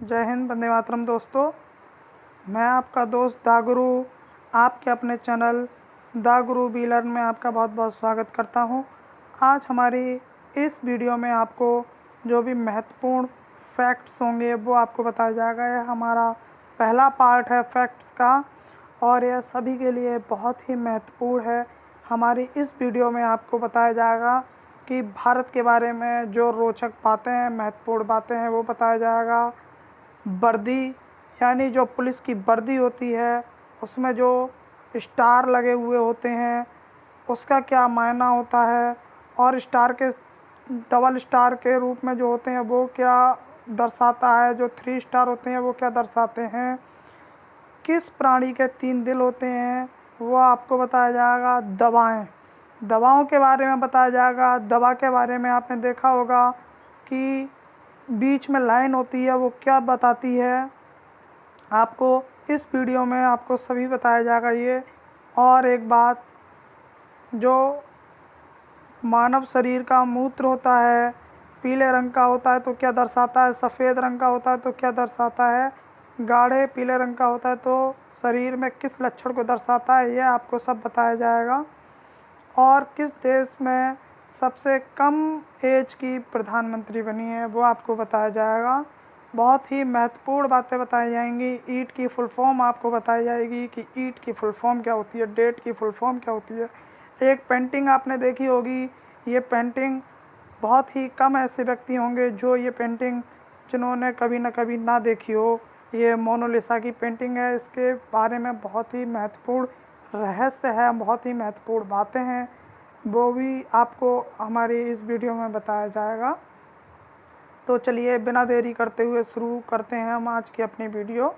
जय हिंद, वंदे मातरम। दोस्तों, मैं आपका दोस्त दा गुरु आपके अपने चैनल दा गुरु बी लर्न में आपका बहुत बहुत स्वागत करता हूं। आज हमारी इस वीडियो में आपको जो भी महत्वपूर्ण फैक्ट्स होंगे वो आपको बताया जाएगा। यह हमारा पहला पार्ट है फैक्ट्स का और यह सभी के लिए बहुत ही महत्वपूर्ण है। हमारी इस वीडियो में आपको बताया जाएगा कि भारत के बारे में जो रोचक बातें हैं, महत्वपूर्ण बातें हैं, वो बताया जाएगा। वर्दी यानी जो पुलिस की वर्दी होती है उसमें जो स्टार लगे हुए होते हैं उसका क्या मायना होता है, और स्टार के डबल स्टार के रूप में जो होते हैं वो क्या दर्शाता है, जो 3 स्टार होते हैं वो क्या दर्शाते हैं, किस प्राणी के 3 दिल होते हैं वो आपको बताया जाएगा। दवाओं के बारे में बताया जाएगा। दवा के बारे में आपने देखा होगा कि बीच में लाइन होती है, वो क्या बताती है। आपको इस वीडियो में आपको सभी बताया जाएगा ये। और एक बात, जो मानव शरीर का मूत्र होता है पीले रंग का होता है तो क्या दर्शाता है, सफ़ेद रंग का होता है तो क्या दर्शाता है, गाढ़े पीले रंग का होता है तो शरीर में किस लक्षण को दर्शाता है, ये आपको सब बताया जाएगा। और किस देश में सबसे कम एज की प्रधानमंत्री बनी है वो आपको बताया जाएगा। बहुत ही महत्वपूर्ण बातें बताई जाएंगी। ईट की फुल फॉर्म आपको बताई जाएगी कि ईट की फुल फॉर्म क्या होती है, डेट की फुल फॉर्म क्या होती है। एक पेंटिंग आपने देखी होगी, ये पेंटिंग बहुत ही कम ऐसे व्यक्ति होंगे जो ये पेंटिंग जिन्होंने कभी ना कभी ना देखी हो। ये मोनालिसा की पेंटिंग है। इसके बारे में बहुत ही महत्वपूर्ण रहस्य है, बहुत ही महत्वपूर्ण बातें हैं, वो भी आपको हमारी इस वीडियो में बताया जाएगा। तो चलिए बिना देरी करते हुए शुरू करते हैं हम आज की अपनी वीडियो।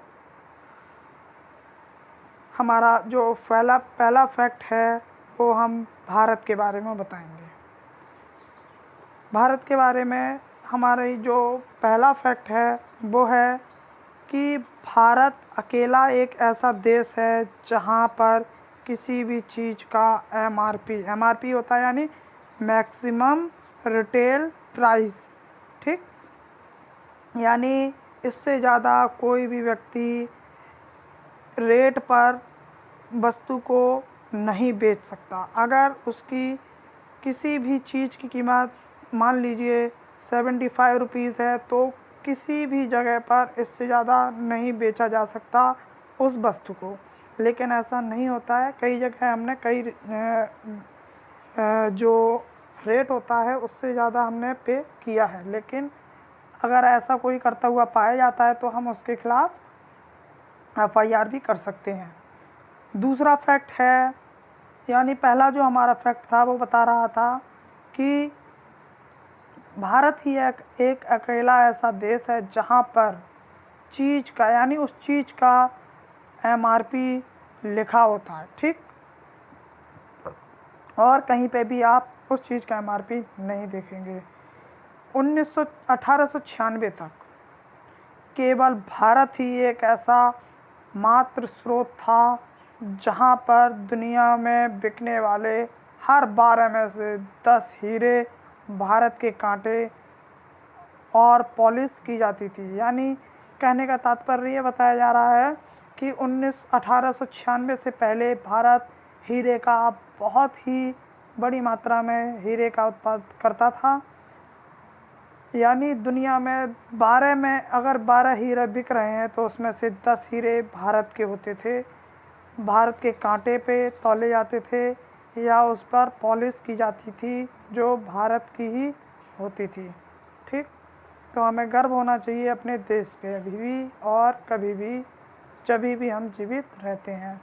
हमारा जो पहला फैक्ट है वो हम भारत के बारे में बताएंगे। भारत के बारे में हमारी जो पहला फैक्ट है वो है कि भारत अकेला एक ऐसा देश है जहां पर किसी भी चीज़ का एमआरपी होता है, यानी मैक्सिमम रिटेल प्राइस, ठीक, यानी इससे ज़्यादा कोई भी व्यक्ति रेट पर वस्तु को नहीं बेच सकता। अगर उसकी किसी भी चीज़ की कीमत मान लीजिए 75 रुपीज़ है तो किसी भी जगह पर इससे ज़्यादा नहीं बेचा जा सकता उस वस्तु को। लेकिन ऐसा नहीं होता है। कई जगह हमने जो रेट होता है उससे ज़्यादा हमने पे किया है, लेकिन अगर ऐसा कोई करता हुआ पाया जाता है तो हम उसके खिलाफ़ एफआईआर भी कर सकते हैं। दूसरा फैक्ट है, यानी पहला जो हमारा फैक्ट था वो बता रहा था कि भारत ही एक अकेला ऐसा देश है जहाँ पर चीज़ का, यानी उस चीज़ का एमआरपी लिखा होता है, ठीक, और कहीं पे भी आप उस चीज़ का एमआरपी नहीं देखेंगे। 1896 तक केवल भारत ही एक ऐसा मात्र स्रोत था जहाँ पर दुनिया में बिकने वाले हर 12 में से 10 हीरे भारत के कांटे और पॉलिश की जाती थी। यानी कहने का तात्पर्य ये बताया जा रहा है कि 1896 से पहले भारत हीरे का बहुत ही बड़ी मात्रा में हीरे का उत्पादन करता था। यानी दुनिया में 12 में अगर 12 हीरे बिक रहे हैं तो उसमें से 10 हीरे भारत के होते थे। भारत के कांटे पे तौले जाते थे या उस पर पॉलिश की जाती थी जो भारत की ही होती थी, ठीक। तो हमें गर्व होना चाहिए अपने देश पे अभी भी और कभी भी, जब भी हम जीवित रहते हैं।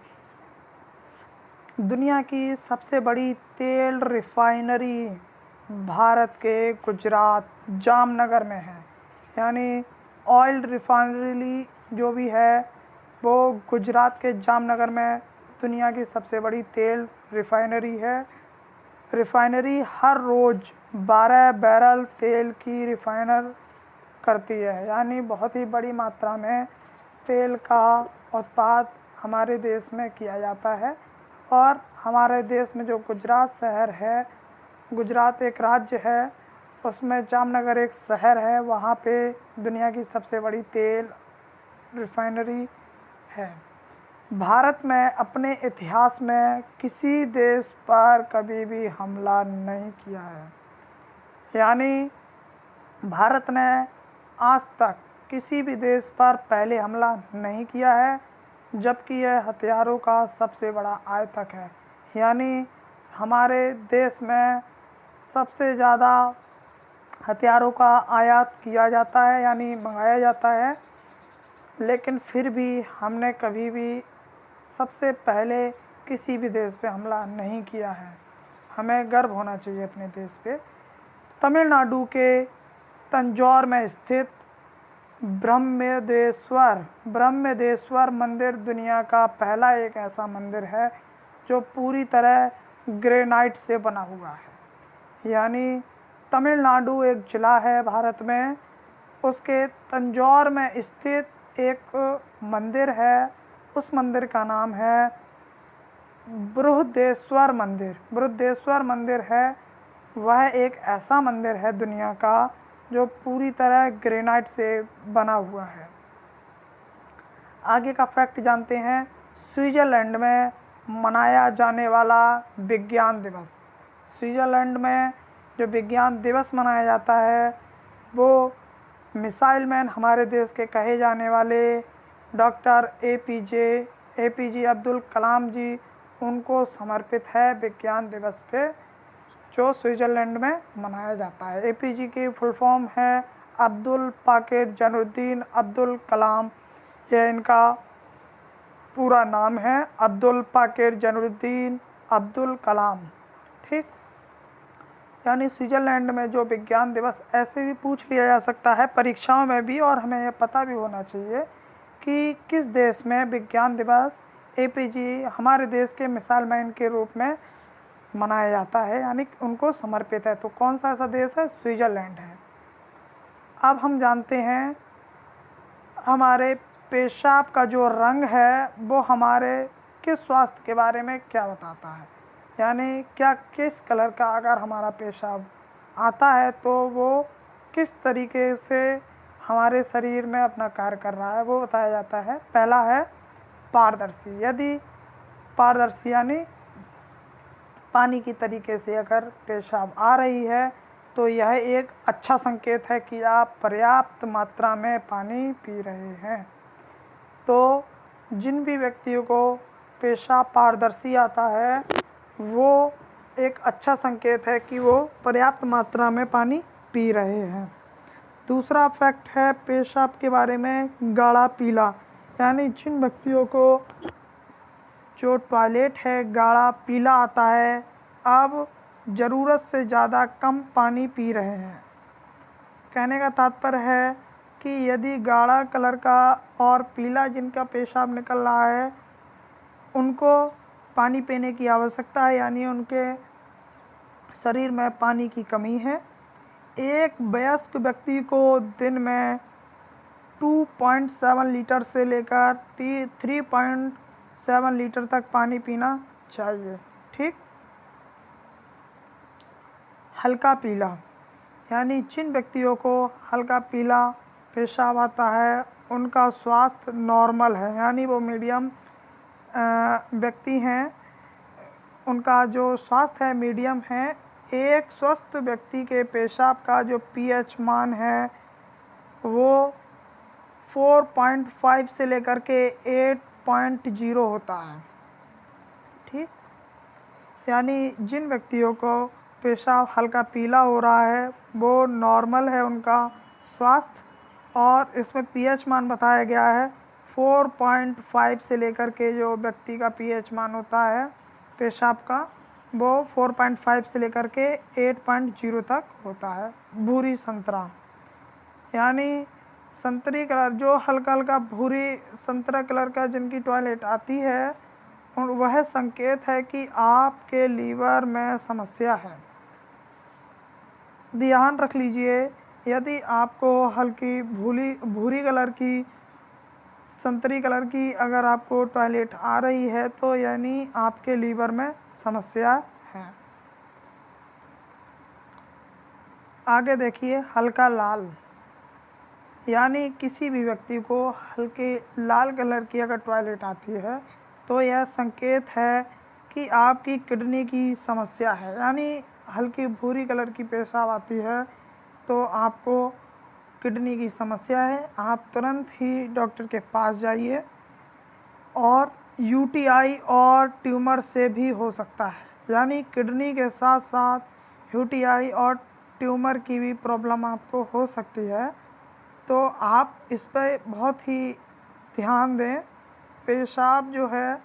दुनिया की सबसे बड़ी तेल रिफाइनरी भारत के गुजरात जामनगर में है। यानी ऑयल रिफाइनरी जो भी है वो गुजरात के जामनगर में दुनिया की सबसे बड़ी तेल रिफाइनरी है। रिफाइनरी हर रोज़ 12 बैरल तेल की रिफाइनर करती है। यानी बहुत ही बड़ी मात्रा में तेल का उत्पाद हमारे देश में किया जाता है। और हमारे देश में जो गुजरात शहर है, गुजरात एक राज्य है, उसमें जामनगर एक शहर है, वहाँ पे दुनिया की सबसे बड़ी तेल रिफाइनरी है। भारत में अपने इतिहास में किसी देश पर कभी भी हमला नहीं किया है, यानी भारत ने आज तक किसी भी देश पर पहले हमला नहीं किया है, जबकि यह हथियारों का सबसे बड़ा आयातक है। यानी हमारे देश में सबसे ज़्यादा हथियारों का आयात किया जाता है, यानी मंगाया जाता है, लेकिन फिर भी हमने कभी भी सबसे पहले किसी भी देश पे हमला नहीं किया है। हमें गर्व होना चाहिए अपने देश पे। तमिलनाडु के तंजौर में स्थित ब्रह्मदेश्वर मंदिर दुनिया का पहला एक ऐसा मंदिर है जो पूरी तरह ग्रेनाइट से बना हुआ है। यानी तमिलनाडु एक ज़िला है भारत में, उसके तंजौर में स्थित एक मंदिर है, उस मंदिर का नाम है बृहदेश्वर मंदिर। बृहदेश्वर मंदिर है, वह एक ऐसा मंदिर है दुनिया का जो पूरी तरह ग्रेनाइट से बना हुआ है। आगे का फैक्ट जानते हैं। स्विट्ज़रलैंड में मनाया जाने वाला विज्ञान दिवस। स्विट्ज़रलैंड में जो विज्ञान दिवस मनाया जाता है वो मिसाइल मैन हमारे देश के कहे जाने वाले डॉक्टर एपीजे अब्दुल कलाम जी, उनको समर्पित है विज्ञान दिवस पे, जो स्विट्ज़रलैंड में मनाया जाता है। एपीजे की फुल फॉर्म है अब्दुल पाकिर जैनुद्दीन अब्दुल कलाम। यह इनका पूरा नाम है, अब्दुल पाकिर जैनुद्दीन अब्दुल कलाम। ठीक, यानी स्विट्ज़रलैंड में जो विज्ञान दिवस ऐसे भी पूछ लिया जा सकता है परीक्षाओं में भी, और हमें यह पता भी होना चाहिए कि किस देश में विज्ञान दिवस एपीजे हमारे देश के मिसाइल मैन के रूप में मनाया जाता है, यानी उनको समर्पित है। तो कौन सा ऐसा देश है? स्विट्ज़रलैंड है। अब हम जानते हैं हमारे पेशाब का जो रंग है वो हमारे किस स्वास्थ्य के बारे में क्या बताता है, यानी क्या किस कलर का अगर हमारा पेशाब आता है तो वो किस तरीके से हमारे शरीर में अपना कार्य कर रहा है, वो बताया जाता है। पहला है पारदर्शी। यदि पारदर्शी यानी पानी की तरीके से अगर पेशाब आ रही है तो यह एक अच्छा संकेत है कि आप पर्याप्त मात्रा में पानी पी रहे हैं। तो जिन भी व्यक्तियों को पेशाब पारदर्शी आता है वो एक अच्छा संकेत है कि वो पर्याप्त मात्रा में पानी पी रहे हैं। दूसरा फैक्ट है पेशाब के बारे में, गाढ़ा पीला, यानी जिन व्यक्तियों को जो टॉयलेट है गाढ़ा पीला आता है, अब ज़रूरत से ज़्यादा कम पानी पी रहे हैं। कहने का तात्पर्य है कि यदि गाढ़ा कलर का और पीला जिनका पेशाब निकल रहा है उनको पानी पीने की आवश्यकता है, यानी उनके शरीर में पानी की कमी है। एक वयस्क व्यक्ति को दिन में 2.7 लीटर से लेकर 3.7 लीटर तक पानी पीना चाहिए। ठीक, हल्का पीला, यानी जिन व्यक्तियों को हल्का पीला पेशाब आता है उनका स्वास्थ्य नॉर्मल है, यानी वो मीडियम व्यक्ति हैं, उनका जो स्वास्थ्य है मीडियम है। एक स्वस्थ व्यक्ति के पेशाब का जो पीएच मान है वो 4.5 से लेकर के 8.0 होता है। ठीक, यानी जिन व्यक्तियों को पेशाब हल्का पीला हो रहा है वो नॉर्मल है उनका स्वास्थ्य, और इसमें पीएच मान बताया गया है 4.5 से लेकर के जो व्यक्ति का पीएच मान होता है पेशाब का वो 4.5 से लेकर के 8.0 तक होता है। भूरी संतरा, यानी संतरी कलर, जो हल्का हल्का भूरी संतरा कलर का जिनकी टॉयलेट आती है और वह संकेत है कि आपके लीवर में समस्या है। ध्यान रख लीजिए, यदि आपको हल्की भूरी कलर की, संतरी कलर की अगर आपको टॉयलेट आ रही है तो यानी आपके लीवर में समस्या है। आगे देखिए हल्का लाल, यानी किसी भी व्यक्ति को हल्के लाल कलर की अगर टॉयलेट आती है तो यह संकेत है कि आपकी किडनी की समस्या है। यानी हल्की भूरी कलर की पेशाब आती है तो आपको किडनी की समस्या है। आप तुरंत ही डॉक्टर के पास जाइए। और यूटीआई और ट्यूमर से भी हो सकता है, यानी किडनी के साथ साथ यूटीआई और ट्यूमर की भी प्रॉब्लम आपको हो सकती है। तो आप इस पर बहुत ही ध्यान दें। पेशाब जो है,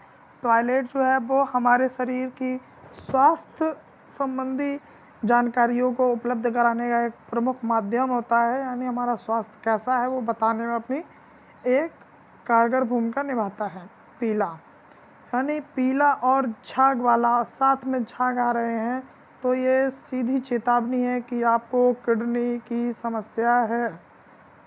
टॉयलेट जो है, वो हमारे शरीर की स्वास्थ्य संबंधी जानकारियों को उपलब्ध कराने का एक प्रमुख माध्यम होता है। यानी हमारा स्वास्थ्य कैसा है वो बताने में अपनी एक कारगर भूमिका निभाता है। पीला, यानी पीला और झाग वाला, साथ में झाग आ रहे हैं तो ये सीधी चेतावनी है कि आपको किडनी की समस्या है।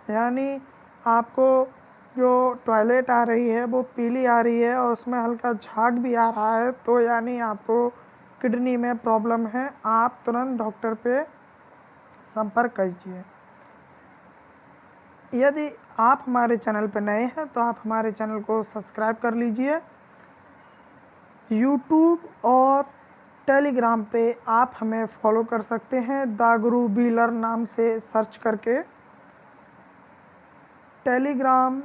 यानी आपको जो टॉयलेट आ रही है वो पीली आ रही है और उसमें हल्का झाग भी आ रहा है, तो यानी आपको किडनी में प्रॉब्लम है। आप तुरंत डॉक्टर पे संपर्क कीजिए। यदि आप हमारे चैनल पर नए हैं तो आप हमारे चैनल को सब्सक्राइब कर लीजिए। यूट्यूब और टेलीग्राम पे आप हमें फॉलो कर सकते हैं द गुरु व्हीलर नाम से सर्च करके। टेलीग्राम,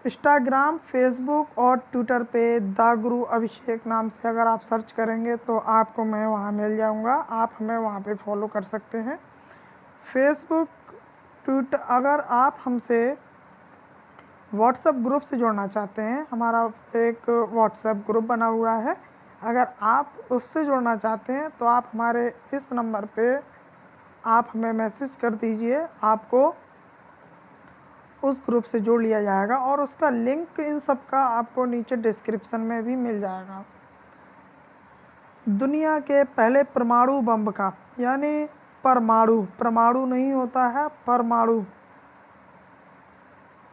इंस्टाग्राम, फेसबुक और ट्विटर पे द गुरु अभिषेक नाम से अगर आप सर्च करेंगे तो आपको मैं वहाँ मिल जाऊँगा। आप हमें वहाँ पे फॉलो कर सकते हैं। फेसबुक, ट्विटर, अगर आप हमसे व्हाट्सएप ग्रुप से जुड़ना चाहते हैं, हमारा एक व्हाट्सएप ग्रुप बना हुआ है, अगर आप उससे जुड़ना चाहते हैं तो आप हमारे इस नंबर पे आप हमें मैसेज कर दीजिए। आपको उस ग्रुप से जोड़ लिया जाएगा और उसका लिंक इन सब का आपको नीचे डिस्क्रिप्शन में भी मिल जाएगा। दुनिया के पहले परमाणु बम का, यानी परमाणु नहीं होता है, परमाणु,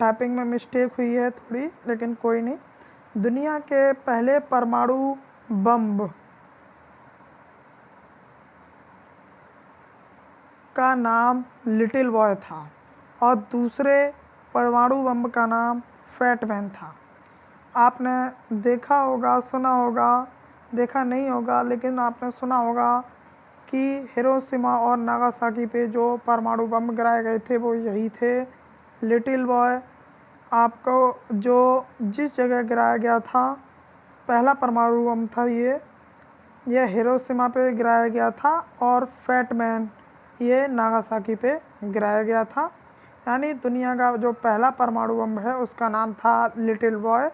टाइपिंग में मिस्टेक हुई है थोड़ी, लेकिन कोई नहीं। दुनिया के पहले परमाणु बम का नाम लिटिल बॉय था और दूसरे परमाणु बम का नाम फैट मैन था। आपने देखा होगा, सुना होगा, देखा नहीं होगा लेकिन आपने सुना होगा कि हिरोशिमा और नागासाकी पे जो परमाणु बम गिराए गए थे वो यही थे। लिटिल बॉय आपको जो जिस जगह गिराया गया था, पहला परमाणु बम था ये हिरोशिमा पे गिराया गया था और फैट मैन ये नागासाकी पे गिराया गया था। यानी दुनिया का जो पहला परमाणु बम है उसका नाम था लिटिल बॉय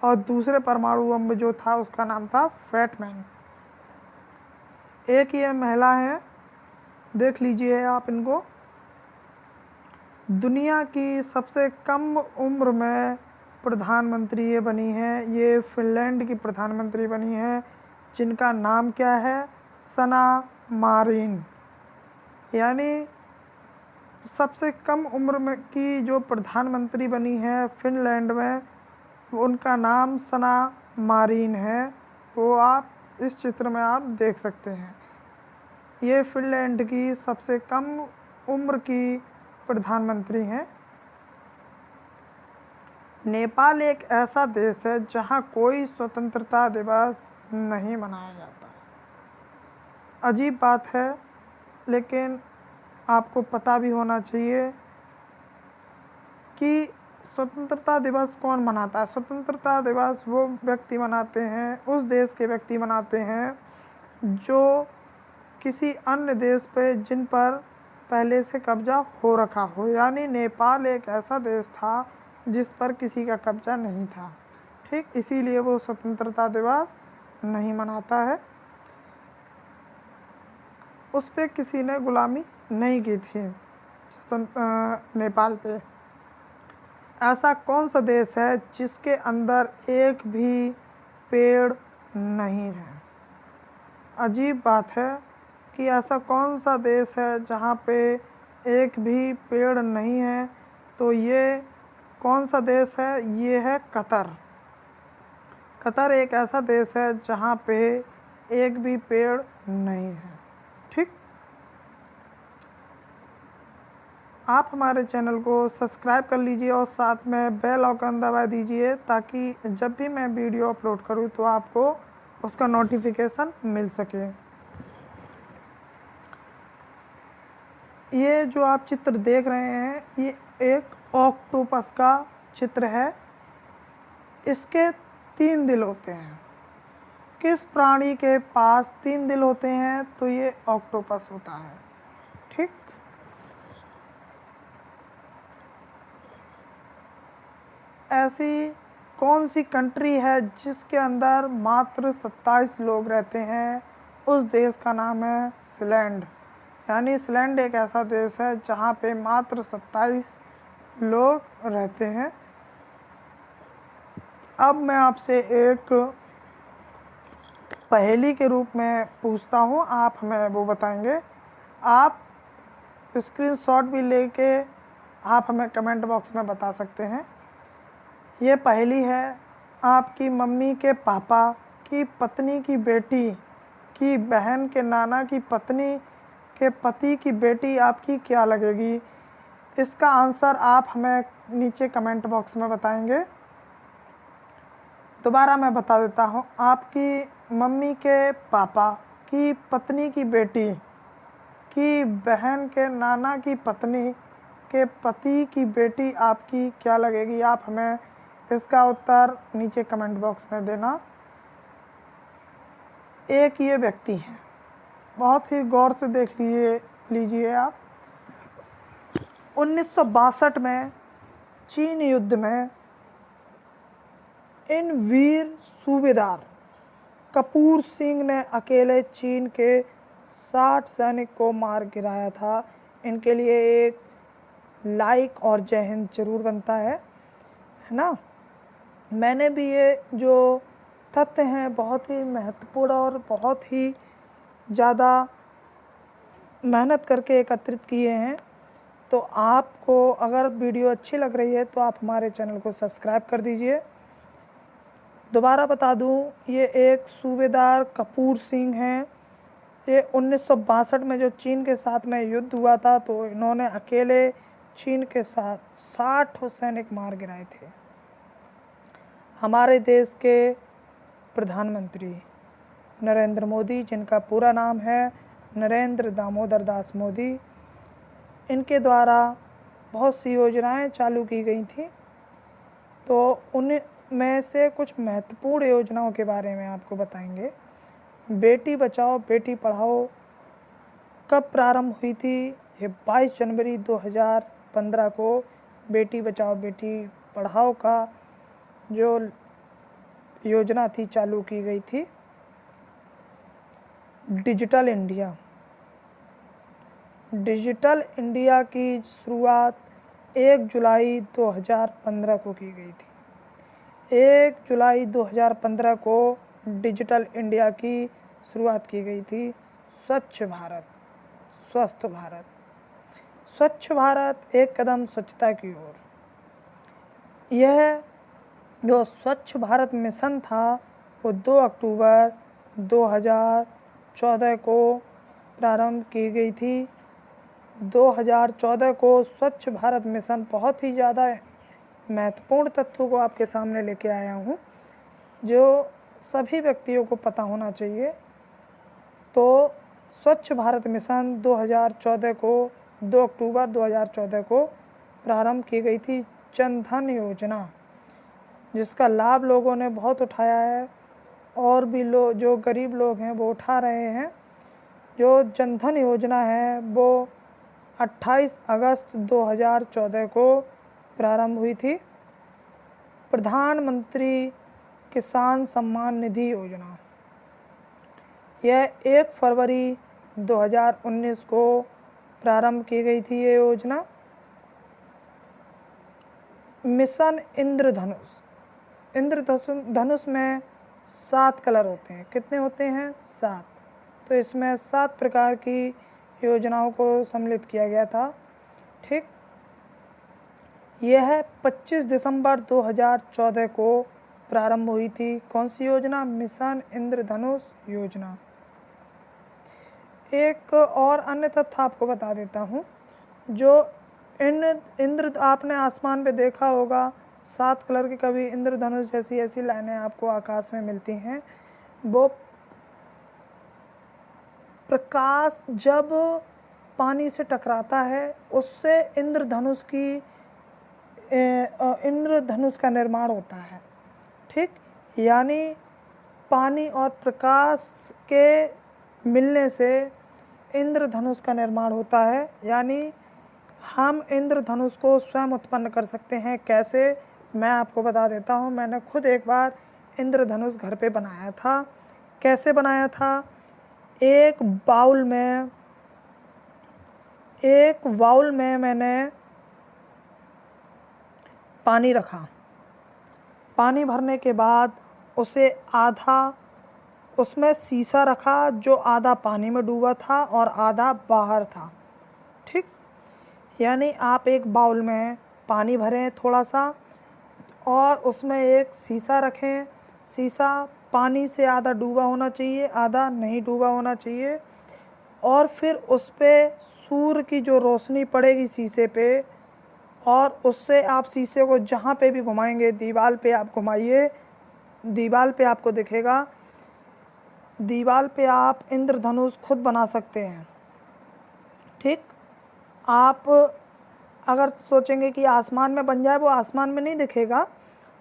और दूसरे परमाणु बम जो था उसका नाम था फैट मैन। एक ये महिला है, देख लीजिए आप इनको। दुनिया की सबसे कम उम्र में प्रधानमंत्री ये बनी है, ये फिनलैंड की प्रधानमंत्री बनी है, जिनका नाम क्या है, सना मारिन। यानी सबसे कम उम्र में की जो प्रधानमंत्री बनी है फिनलैंड में, उनका नाम सना मारिन है। वो आप इस चित्र में आप देख सकते हैं। ये फिनलैंड की सबसे कम उम्र की प्रधानमंत्री हैं। नेपाल एक ऐसा देश है जहाँ कोई स्वतंत्रता दिवस नहीं मनाया जाता। अजीब बात है, लेकिन आपको पता भी होना चाहिए कि स्वतंत्रता दिवस कौन मनाता है। स्वतंत्रता दिवस वो व्यक्ति मनाते हैं, उस देश के व्यक्ति मनाते हैं जो किसी अन्य देश पे जिन पर पहले से कब्जा हो रखा हो। यानी नेपाल एक ऐसा देश था जिस पर किसी का कब्जा नहीं था, ठीक, इसीलिए वो स्वतंत्रता दिवस नहीं मनाता है। उस पर किसी ने गुलामी नहीं की थी नेपाल पे। ऐसा कौन सा देश है जिसके अंदर एक भी पेड़ नहीं है? अजीब बात है कि ऐसा कौन सा देश है जहाँ पे एक भी पेड़ नहीं है। तो ये कौन सा देश है? ये है कतर। कतर एक ऐसा देश है जहाँ पे एक भी पेड़ नहीं है, ठीक। आप हमारे चैनल को सब्सक्राइब कर लीजिए और साथ में बेल आइकन दबा दीजिए ताकि जब भी मैं वीडियो अपलोड करूं तो आपको उसका नोटिफिकेशन मिल सके। ये जो आप चित्र देख रहे हैं ये एक ऑक्टोपस का चित्र है। इसके 3 दिल होते हैं। किस प्राणी के पास 3 दिल होते हैं? तो ये ऑक्टोपस होता है। ठीक, ऐसी कौन सी कंट्री है जिसके अंदर मात्र 27 लोग रहते हैं? उस देश का नाम है स्विट्ज़रलैंड। यानी स्विट्ज़रलैंड एक ऐसा देश है जहाँ पे मात्र 27 लोग रहते हैं। अब मैं आपसे एक पहेली के रूप में पूछता हूँ, आप हमें वो बताएंगे। आप स्क्रीनशॉट भी लेके आप हमें कमेंट बॉक्स में बता सकते हैं। ये पहेली है, आपकी मम्मी के पापा की पत्नी की बेटी की बहन के नाना की पत्नी के पति की बेटी आपकी क्या लगेगी? इसका आंसर आप हमें नीचे कमेंट बॉक्स में बताएंगे। दोबारा मैं बता देता हूँ, आपकी मम्मी के पापा की पत्नी की बेटी की बहन के नाना की पत्नी के पति की बेटी आपकी क्या लगेगी? आप हमें इसका उत्तर नीचे कमेंट बॉक्स में देना। एक ये व्यक्ति है, बहुत ही गौर से देख लीजिए आप। 1962 में चीन युद्ध में इन वीर सूबेदार कपूर सिंह ने अकेले चीन के 60 सैनिक को मार गिराया था। इनके लिए एक लाइक और जय हिंद जरूर बनता है ना। मैंने भी ये जो तथ्य हैं बहुत ही महत्वपूर्ण और बहुत ही ज़्यादा मेहनत करके एकत्रित किए हैं। तो आपको अगर वीडियो अच्छी लग रही है तो आप हमारे चैनल को सब्सक्राइब कर दीजिए। दोबारा बता दूं, ये एक सूबेदार कपूर सिंह हैं। ये 1962 में जो चीन के साथ में युद्ध हुआ था तो इन्होंने अकेले चीन के साथ 60 सैनिक मार गिराए थे। हमारे देश के प्रधानमंत्री नरेंद्र मोदी, जिनका पूरा नाम है नरेंद्र दामोदर दास मोदी, इनके द्वारा बहुत सी योजनाएं चालू की गई थी। तो उनमें से कुछ महत्वपूर्ण योजनाओं के बारे में आपको बताएंगे। बेटी बचाओ बेटी पढ़ाओ कब प्रारंभ हुई थी? ये 22 जनवरी 2015 को बेटी बचाओ बेटी पढ़ाओ का जो योजना थी चालू की गई थी। डिजिटल इंडिया की शुरुआत 1 जुलाई 2015 को की गई थी। 1 जुलाई 2015 को डिजिटल इंडिया की शुरुआत की गई थी। स्वच्छ भारत, स्वस्थ भारत, स्वच्छ भारत एक कदम स्वच्छता की ओर। यह जो स्वच्छ भारत मिशन था वो 2 अक्टूबर 2014 को प्रारंभ की गई थी। 2014 को स्वच्छ भारत मिशन बहुत ही ज़्यादा महत्वपूर्ण तथ्यों को आपके सामने लेके आया हूँ जो सभी व्यक्तियों को पता होना चाहिए। तो स्वच्छ भारत मिशन 2014 को 2 अक्टूबर 2014 को प्रारंभ की गई थी। जन धन योजना, जिसका लाभ लोगों ने बहुत उठाया है और भी लोग जो गरीब लोग हैं वो उठा रहे हैं। जो जन धन योजना है वो 28 अगस्त 2014 को प्रारंभ हुई थी। प्रधानमंत्री किसान सम्मान निधि योजना, यह 1 फरवरी 2019 को प्रारंभ की गई थी। ये योजना मिशन इंद्रधनुष में 7 कलर होते हैं। कितने होते हैं? 7। तो इसमें 7 प्रकार की योजनाओं को सम्मिलित किया गया था। ठीक, यह 25 दिसंबर 2014 को प्रारंभ हुई थी। कौन सी योजना? मिशन इंद्रधनुष योजना। एक और अन्य तथ्य आपको बता देता हूँ, जो इंद्र आपने आसमान पे देखा होगा 7 कलर की कभी इंद्रधनुष जैसी ऐसी लाइनें आपको आकाश में मिलती हैं। वो प्रकाश जब पानी से टकराता है उससे इंद्रधनुष का निर्माण होता है। ठीक, यानी पानी और प्रकाश के मिलने से इंद्रधनुष का निर्माण होता है। यानी हम इंद्रधनुष को स्वयं उत्पन्न कर सकते हैं। कैसे, मैं आपको बता देता हूँ। मैंने खुद एक बार इंद्रधनुष घर पे बनाया था। कैसे बनाया था? एक बाउल में मैंने पानी रखा। पानी भरने के बाद उसे उसमें शीशा रखा जो आधा पानी में डूबा था और आधा बाहर था। ठीक, यानी आप एक बाउल में पानी भरें थोड़ा सा और उसमें एक शीशा रखें। शीशा पानी से आधा डूबा होना चाहिए, आधा नहीं डूबा होना चाहिए। और फिर उस पर सूर्य की जो रोशनी पड़ेगी शीशे पे, और उससे आप शीशे को जहाँ पे भी घुमाएंगे, दीवार पे आप घुमाइए, दीवार पे आपको दिखेगा। दीवार पे आप इंद्रधनुष खुद बना सकते हैं। ठीक, आप अगर सोचेंगे कि आसमान में बन जाए, वो आसमान में नहीं दिखेगा,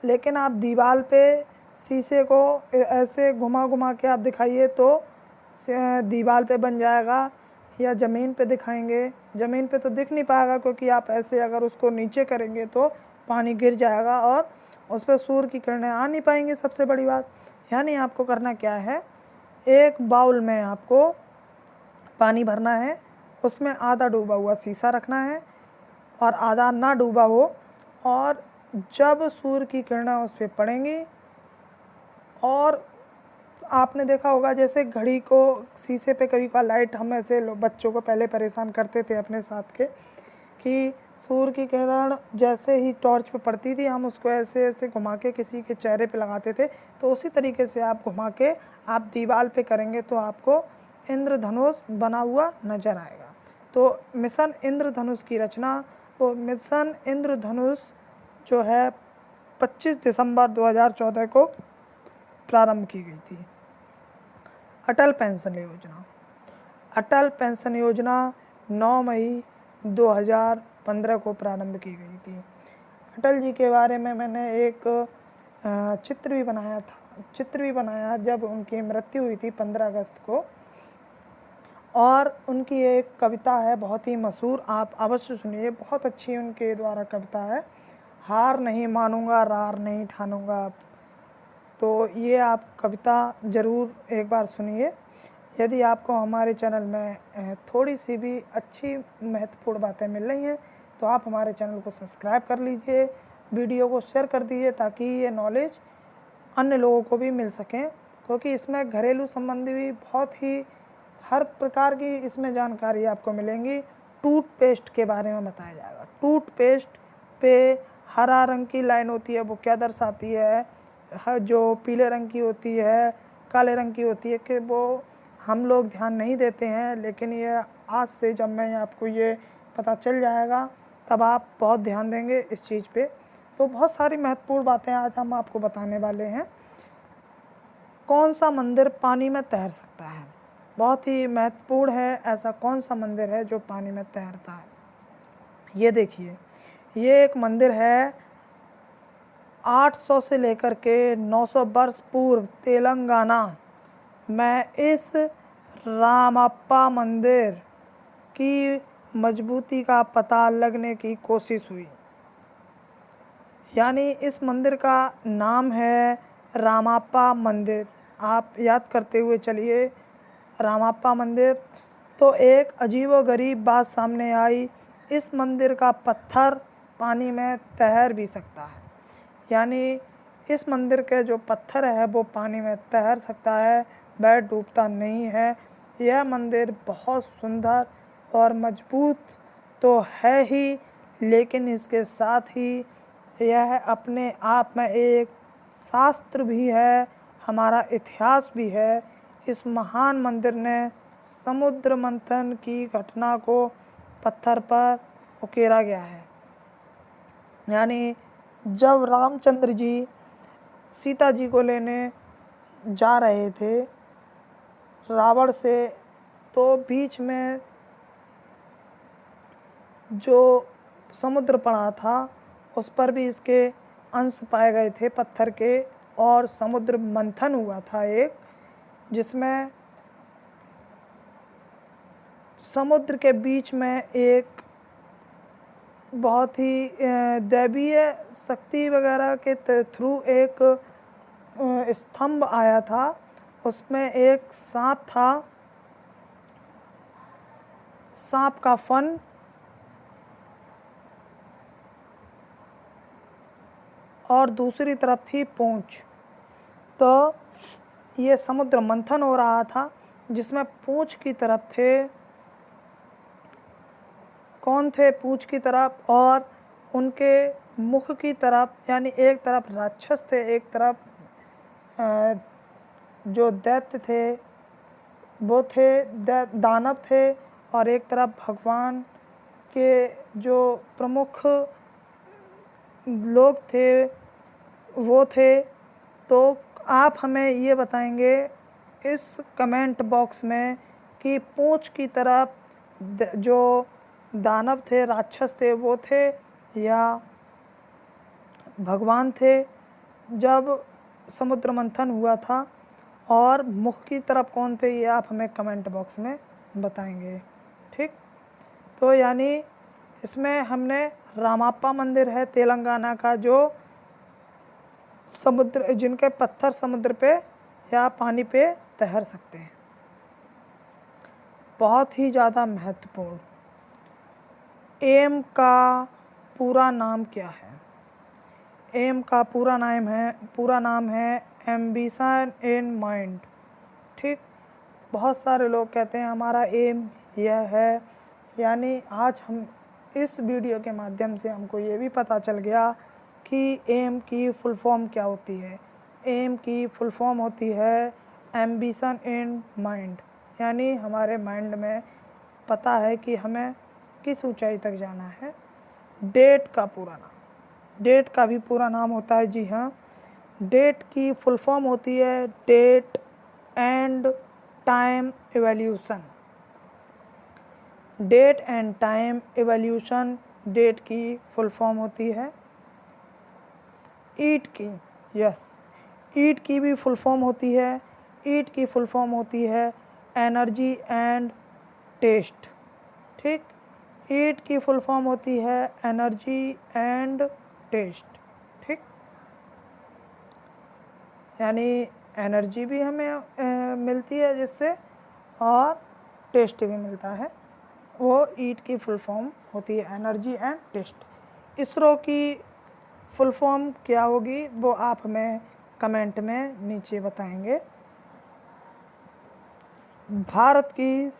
लेकिन आप दीवार पे शीशे को ऐसे घुमा घुमा के आप दिखाइए तो दीवार पे बन जाएगा। या ज़मीन पे दिखाएंगे, ज़मीन पे तो दिख नहीं पाएगा क्योंकि आप ऐसे अगर उसको नीचे करेंगे तो पानी गिर जाएगा और उस पर सूर्य की किरणें आ नहीं पाएंगी। सबसे बड़ी बात, यानी आपको करना क्या है, एक बाउल में आपको पानी भरना है, उसमें आधा डूबा हुआ शीशा रखना है और आधा ना डूबा हो, और जब सूर्य की किरणें उस पर पड़ेंगी, और आपने देखा होगा जैसे घड़ी को शीशे पे कभी का लाइट, हम ऐसे बच्चों को पहले परेशान करते थे अपने साथ के कि सूर्य की किरण जैसे ही टॉर्च पे पड़ती थी हम उसको ऐसे ऐसे घुमा के किसी के चेहरे पे लगाते थे। तो उसी तरीके से आप घुमा के आप दीवार पे करेंगे तो आपको इंद्रधनुष बना हुआ नज़र आएगा। तो मिशन इंद्रधनुष की रचना, वो मिशन इंद्रधनुष जो है 25 दिसंबर 2014 को प्रारंभ की गई थी। अटल पेंशन योजना, अटल पेंशन योजना 9 मई 2015 को प्रारंभ की गई थी। अटल जी के बारे में मैंने एक चित्र भी बनाया जब उनकी मृत्यु हुई थी 15 अगस्त को। और उनकी एक कविता है बहुत ही मशहूर, आप अवश्य सुनिए, बहुत अच्छी उनके द्वारा कविता है, हार नहीं मानूंगा रार नहीं ठानूंगा। तो ये आप कविता ज़रूर एक बार सुनिए। यदि आपको हमारे चैनल में थोड़ी सी भी अच्छी महत्वपूर्ण बातें मिल रही हैं तो आप हमारे चैनल को सब्सक्राइब कर लीजिए, वीडियो को शेयर कर दीजिए ताकि ये नॉलेज अन्य लोगों को भी मिल सकें, क्योंकि इसमें घरेलू संबंधी भी बहुत ही हर प्रकार की इसमें जानकारी आपको मिलेंगी। टूथपेस्ट के बारे में बताया जाएगा। टूथपेस्ट पे हरा रंग की लाइन होती है, वो क्या दर्शाती है, जो पीले रंग की होती है, काले रंग की होती है, कि वो हम लोग ध्यान नहीं देते हैं, लेकिन ये आज से जब मैं आपको ये पता चल जाएगा तब आप बहुत ध्यान देंगे इस चीज़ पे। तो बहुत सारी महत्वपूर्ण बातें आज हम आपको बताने वाले हैं। कौन सा मंदिर पानी में तैर सकता है? बहुत ही महत्वपूर्ण है, ऐसा कौन सा मंदिर है जो पानी में तैरता है? ये देखिए, ये एक मंदिर है 800 से लेकर के 900 वर्ष पूर्व तेलंगाना में इस रामप्पा मंदिर की मजबूती का पता लगने की कोशिश हुई। यानी इस मंदिर का नाम है रामप्पा मंदिर। आप याद करते हुए चलिए, रामप्पा मंदिर। तो एक अजीबोगरीब बात सामने आई, इस मंदिर का पत्थर पानी में तैर भी सकता है। यानी इस मंदिर के जो पत्थर है वो पानी में तैर सकता है, वह डूबता नहीं है। यह मंदिर बहुत सुंदर और मजबूत तो है ही, लेकिन इसके साथ ही यह अपने आप में एक शास्त्र भी है, हमारा इतिहास भी है। इस महान मंदिर ने समुद्र मंथन की घटना को पत्थर पर उकेरा गया है। यानी जब रामचंद्र जी सीता जी को लेने जा रहे थे रावण से, तो बीच में जो समुद्र पड़ा था उस पर भी इसके अंश पाए गए थे पत्थर के, और समुद्र मंथन हुआ था एक, जिसमें समुद्र के बीच में एक बहुत ही दैवीय शक्ति वगैरह के थ्रू एक स्तंभ आया था। उसमें एक सांप था, सांप का फन, और दूसरी तरफ थी पूंछ। तो ये समुद्र मंथन हो रहा था, जिसमें पूंछ की तरफ थे, कौन थे पूंछ की तरफ, और उनके मुख की तरफ, यानी एक तरफ राक्षस थे, एक तरफ जो दैत्य थे वो थे, दानव थे, और एक तरफ भगवान के जो प्रमुख लोग थे वो थे। तो आप हमें ये बताएंगे इस कमेंट बॉक्स में कि पूंछ की तरफ जो दानव थे, राक्षस थे, वो थे या भगवान थे जब समुद्र मंथन हुआ था, और मुख की तरफ कौन थे, ये आप हमें कमेंट बॉक्स में बताएंगे। ठीक, तो यानी इसमें हमने रामाप्पा मंदिर है तेलंगाना का, जो समुद्र, जिनके पत्थर समुद्र पे या पानी पे तैर सकते हैं। बहुत ही ज़्यादा महत्वपूर्ण, एम का पूरा नाम क्या है? एम का पूरा नाम है एम्बिशन इन माइंड। ठीक, बहुत सारे लोग कहते हैं हमारा एम यह है, यानी आज हम इस वीडियो के माध्यम से हमको ये भी पता चल गया कि एम की फुल फॉर्म क्या होती है। एम की फुल फॉर्म होती है एम्बिशन इन माइंड, यानी हमारे माइंड में पता है कि हमें किस ऊंचाई तक जाना है। डेट का पूरा नाम, डेट का भी पूरा नाम होता है, जी हाँ, डेट की फुल फॉर्म होती है date and time evolution. Date and time evolution date की फुल फॉर्म होती है। ईट की, यस, ईट की भी फुल फॉर्म होती है। ईट की फुल फॉर्म होती है एनर्जी एंड टेस्ट। ठीक, ईट की फुल फॉर्म होती है एनर्जी एंड टेस्ट। ठीक, यानी एनर्जी भी हमें मिलती है जिससे, और टेस्ट भी मिलता है। वो ईट की फुल फॉर्म होती है एनर्जी एंड टेस्ट। इसरो की फुल फॉर्म क्या होगी वो आप हमें कमेंट में नीचे बताएंगे। भारत की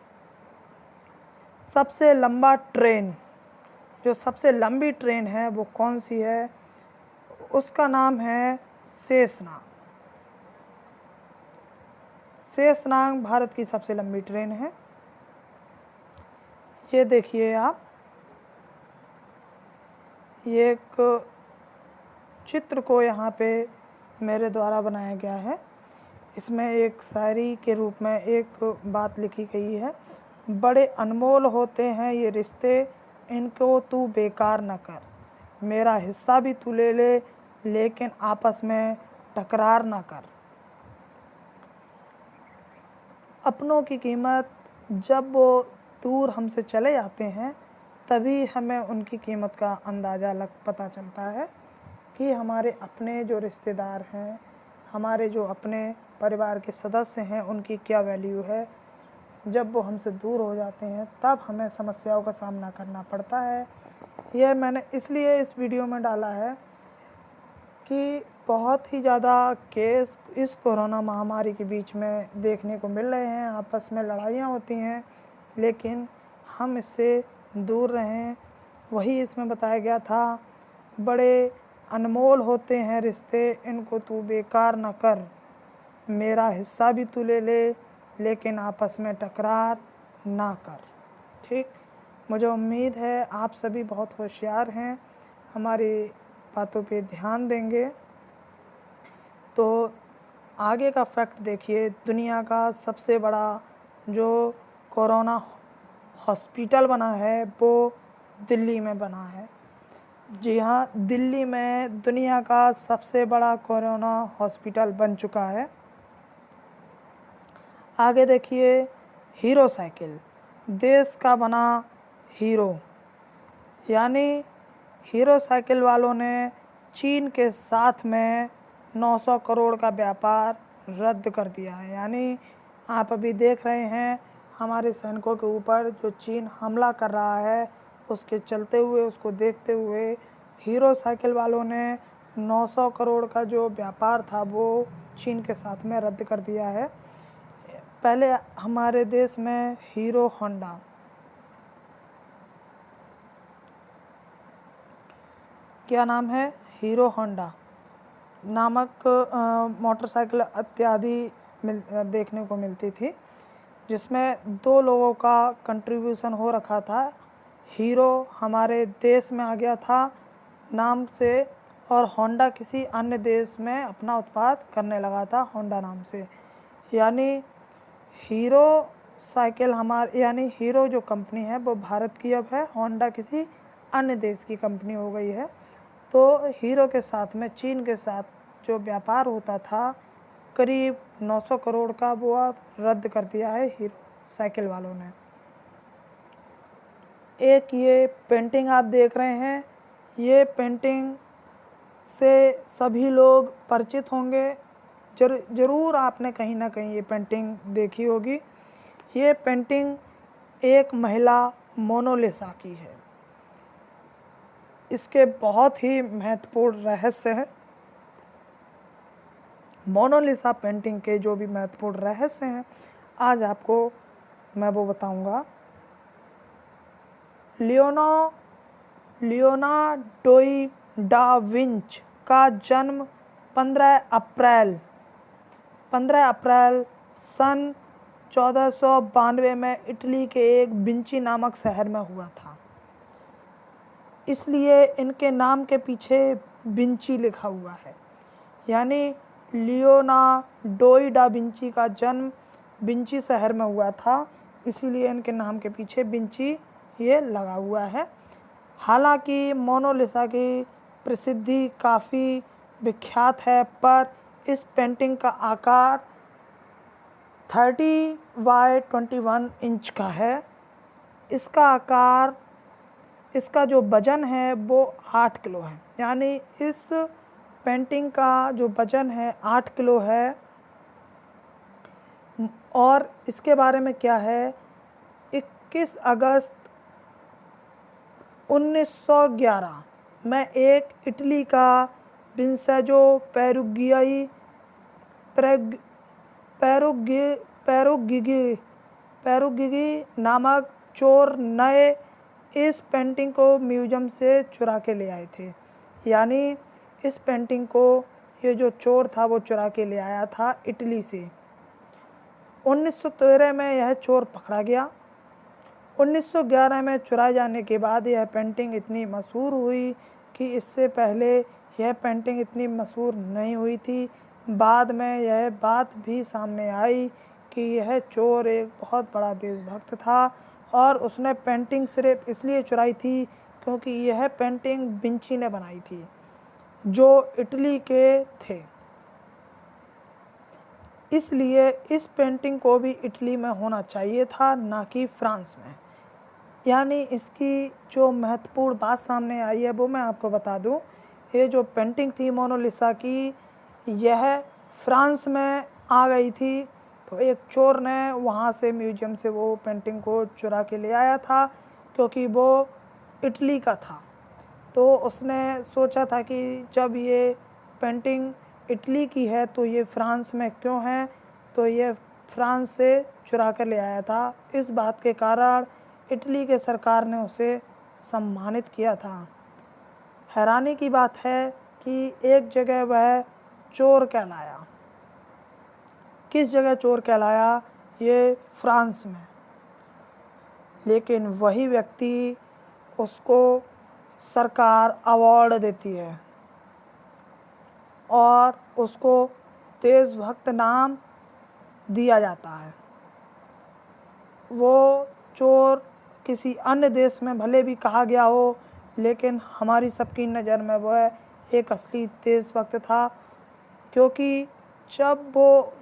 सबसे लंबा ट्रेन, जो सबसे लंबी ट्रेन है वो कौन सी है? उसका नाम है शेषनाग। शेषनाग भारत की सबसे लंबी ट्रेन है। ये देखिए आप, ये एक चित्र को यहाँ पे मेरे द्वारा बनाया गया है। इसमें एक शायरी के रूप में एक बात लिखी गई है, बड़े अनमोल होते हैं ये रिश्ते, इनको तू बेकार न कर, मेरा हिस्सा भी तू ले ले लेकिन आपस में टकरार ना कर। अपनों की कीमत जब वो दूर हमसे चले जाते हैं तभी हमें उनकी कीमत का अंदाज़ा पता चलता है कि हमारे अपने जो रिश्तेदार हैं, हमारे जो अपने परिवार के सदस्य हैं, उनकी क्या वैल्यू है। जब वो हमसे दूर हो जाते हैं तब हमें समस्याओं का सामना करना पड़ता है। यह मैंने इसलिए इस वीडियो में डाला है कि बहुत ही ज़्यादा केस इस कोरोना महामारी के बीच में देखने को मिल रहे हैं। आपस में लड़ाइयाँ होती हैं, लेकिन हम इससे दूर रहें। वही इसमें बताया गया था, बड़े अनमोल होते हैं रिश्ते, इनको तू बेकार न कर, मेरा हिस्सा भी तू ले ले लेकिन आपस में टकरार ना कर। ठीक, मुझे उम्मीद है आप सभी बहुत होशियार हैं, हमारी बातों पे ध्यान देंगे। तो आगे का फैक्ट देखिए, दुनिया का सबसे बड़ा जो कोरोना हॉस्पिटल बना है वो दिल्ली में बना है। जी हाँ, दिल्ली में दुनिया का सबसे बड़ा कोरोना हॉस्पिटल बन चुका है। आगे देखिए, हीरो साइकिल देश का बना हीरो, यानी हीरो साइकिल वालों ने चीन के साथ में 900 करोड़ का व्यापार रद्द कर दिया है। यानी आप अभी देख रहे हैं हमारे सैनिकों के ऊपर जो चीन हमला कर रहा है, उसके चलते हुए, उसको देखते हुए हीरो साइकिल वालों ने 900 करोड़ का जो व्यापार था वो चीन के साथ में रद्द कर दिया है। पहले हमारे देश में हीरो होंडा, क्या नाम है, हीरो होंडा नामक मोटरसाइकिल इत्यादि देखने को मिलती थी, जिसमें 2 लोगों का कंट्रीब्यूशन हो रखा था। हीरो हमारे देश में आ गया था नाम से, और होंडा किसी अन्य देश में अपना उत्पाद करने लगा था होंडा नाम से। यानी हीरो साइकिल यानी हीरो जो कंपनी है वो भारत की अब है, होंडा किसी अन्य देश की कंपनी हो गई है। तो हीरो के साथ में चीन के साथ जो व्यापार होता था करीब 900 करोड़ का, वो अब रद्द कर दिया है हीरो साइकिल वालों ने। एक ये पेंटिंग आप देख रहे हैं, ये पेंटिंग से सभी लोग परिचित होंगे, ज़रूर आपने कहीं ना कहीं ये पेंटिंग देखी होगी। ये पेंटिंग एक महिला मोनालिसा की है। इसके बहुत ही महत्वपूर्ण रहस्य हैं। मोनालिसा पेंटिंग के जो भी महत्वपूर्ण रहस्य हैं आज आपको मैं वो बताऊंगा। लियोनार्डो डा विंची का जन्म 15 अप्रैल सन 1492 में इटली के एक विंची नामक शहर में हुआ था। इसलिए इनके नाम के पीछे विंची लिखा हुआ है। यानी लियोनार्डो डा विंची का जन्म विंची शहर में हुआ था, इसीलिए इनके नाम के पीछे विंची ये लगा हुआ है। हालांकि मोनालिसा की प्रसिद्धि काफ़ी विख्यात है, पर इस पेंटिंग का आकार 30 बाय 21 इंच का है। इसका आकार, इसका जो वज़न है वो 8 किलो है। यानी इस पेंटिंग का जो वज़न है 8 किलो है। और इसके बारे में क्या है, 21 अगस्त 1911 में एक इटली का विंसेंजो पेरुगिगी नामक चोर नए इस पेंटिंग को म्यूजियम से चुरा के ले आए थे। यानी इस पेंटिंग को ये जो चोर था वो चुरा के ले आया था इटली से। 1913 में यह चोर पकड़ा गया। 1911 में चुराए जाने के बाद यह पेंटिंग इतनी मशहूर हुई कि इससे पहले यह पेंटिंग इतनी मशहूर नहीं हुई थी। बाद में यह बात भी सामने आई कि यह चोर एक बहुत बड़ा देशभक्त था और उसने पेंटिंग सिर्फ इसलिए चुराई थी क्योंकि यह पेंटिंग विंची ने बनाई थी, जो इटली के थे। इसलिए इस पेंटिंग को भी इटली में होना चाहिए था, ना कि फ्रांस में। यानी इसकी जो महत्वपूर्ण बात सामने आई है वो मैं आपको बता दूं। ये जो पेंटिंग थी मोनालिसा की, यह फ्रांस में आ गई थी। तो एक चोर ने वहाँ से म्यूजियम से वो पेंटिंग को चुरा के ले आया था, क्योंकि वो इटली का था। तो उसने सोचा था कि जब ये पेंटिंग इटली की है तो ये फ्रांस में क्यों है, तो ये फ्रांस से चुरा कर ले आया था। इस बात के कारण इटली के सरकार ने उसे सम्मानित किया था। हैरानी की बात है कि एक जगह वह चोर कहलाया। किस जगह चोर कहलाया? ये फ्रांस में। लेकिन वही व्यक्ति उसको सरकार अवार्ड देती है और उसको देशभक्त नाम दिया जाता है। वो चोर किसी अन्य देश में भले भी कहा गया हो, लेकिन हमारी सबकी नज़र में वह एक असली देशभक्त था, क्योंकि जब वो